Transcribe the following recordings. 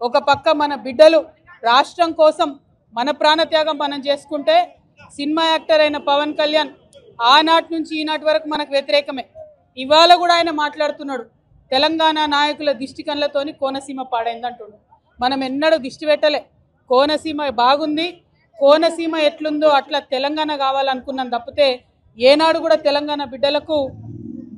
ఒక పక్క మన బిడ్డలు రాష్ట్రం కోసం మన ప్రాణత్యాగం మనం చేసుకుంటే సినిమా యాక్టర్ అయిన పవన్ కళ్యాణ్ ఆనాటి నుంచి ఈనాటి వరకు మనకు వ్యతిరేకమే. ఇవాళ కూడా ఆయన మాట్లాడుతున్నాడు, తెలంగాణ నాయకుల దిష్టి కళ్ళతోని కోనసీమ పాడైందంటున్నాడు. మనం ఎన్నడూ దిష్టి పెట్టలే. కోనసీమ బాగుంది, కోనసీమ ఎట్లుందో అట్లా తెలంగాణ కావాలనుకున్నాం తప్పితే ఏనాడు కూడా తెలంగాణ బిడ్డలకు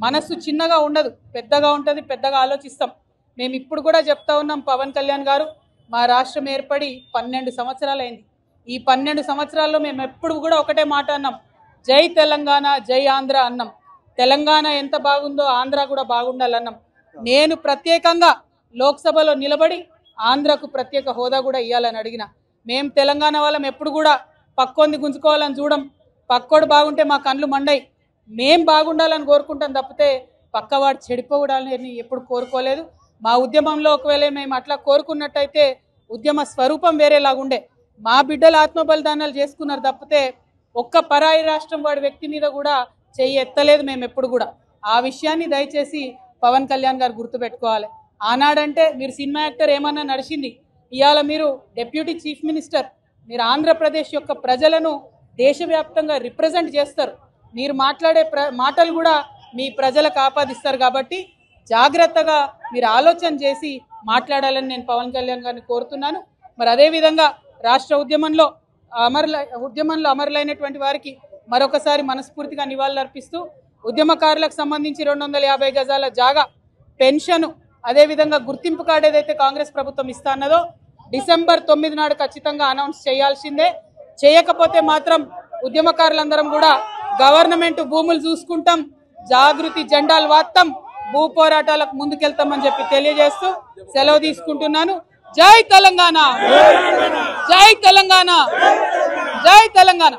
మనస్సు చిన్నగా ఉండదు, పెద్దగా ఉంటుంది, పెద్దగా ఆలోచిస్తాం. మేము ఇప్పుడు కూడా చెప్తా ఉన్నాం, పవన్ కళ్యాణ్ గారు మా రాష్ట్రం ఏర్పడి 12 సంవత్సరాలు అయింది. ఈ 12 సంవత్సరాల్లో మేము ఎప్పుడు కూడా ఒకటే మాట అన్నాం, జై తెలంగాణ జై ఆంధ్ర అన్నాం. తెలంగాణ ఎంత బాగుందో ఆంధ్ర కూడా బాగుండాలన్నాం. నేను ప్రత్యేకంగా లోక్సభలో నిలబడి ఆంధ్రకు ప్రత్యేక హోదా కూడా ఇవ్వాలని అడిగిన. మేము తెలంగాణ వాళ్ళం ఎప్పుడు కూడా పక్కోంది గుంజుకోవాలని చూడం, పక్కోడు బాగుంటే మా కళ్ళు మండయి. మేం బాగుండాలని కోరుకుంటాం తప్పితే పక్కవాడు చెడిపోవడాలని ఎప్పుడు కోరుకోలేదు. మా ఉద్యమంలో ఒకవేళ మేము అట్లా కోరుకున్నట్టయితే ఉద్యమ స్వరూపం వేరేలాగుండే. మా బిడ్డలు ఆత్మబలిదానాలు చేసుకున్నారు తప్పితే ఒక్క పరాయి రాష్ట్రం వాడి వ్యక్తి మీద కూడా చెయ్యి ఎత్తలేదు మేము ఎప్పుడు కూడా. ఆ విషయాన్ని దయచేసి పవన్ కళ్యాణ్ గారు గుర్తుపెట్టుకోవాలి. ఆనాడంటే మీరు సినిమా యాక్టర్ ఏమన్నా నడిచింది, ఇవాళ మీరు డిప్యూటీ చీఫ్ మినిస్టర్, మీరు ఆంధ్రప్రదేశ్ యొక్క ప్రజలను దేశవ్యాప్తంగా రిప్రజెంట్ చేస్తారు. మీరు మాట్లాడే మాటలు కూడా మీ ప్రజలకు ఆపాదిస్తారు. కాబట్టి జాగ్రత్తగా మీరు ఆలోచన చేసి మాట్లాడాలని నేను పవన్ కళ్యాణ్ గారిని కోరుతున్నాను. మరి అదేవిధంగా రాష్ట్ర ఉద్యమంలో అమరులైనటువంటి వారికి మరొకసారి మనస్ఫూర్తిగా నివాళులు అర్పిస్తూ ఉద్యమకారులకు సంబంధించి 250 గజాల జాగా, పెన్షన్, అదేవిధంగా గుర్తింపు కార్డు ఏదైతే కాంగ్రెస్ ప్రభుత్వం ఇస్తా అన్నదో డిసెంబర్ 9 నాడు ఖచ్చితంగా అనౌన్స్ చేయాల్సిందే. చేయకపోతే మాత్రం ఉద్యమకారులందరం కూడా గవర్నమెంట్ భూములు చూసుకుంటాం, జాగృతి జెండాలు వాత్తాం, భూ పోరాటాలకు ముందుకెళ్తామని చెప్పి తెలియజేస్తూ సెలవు తీసుకుంటున్నాను. జై తెలంగాణ, జై తెలంగాణ, జై తెలంగాణ.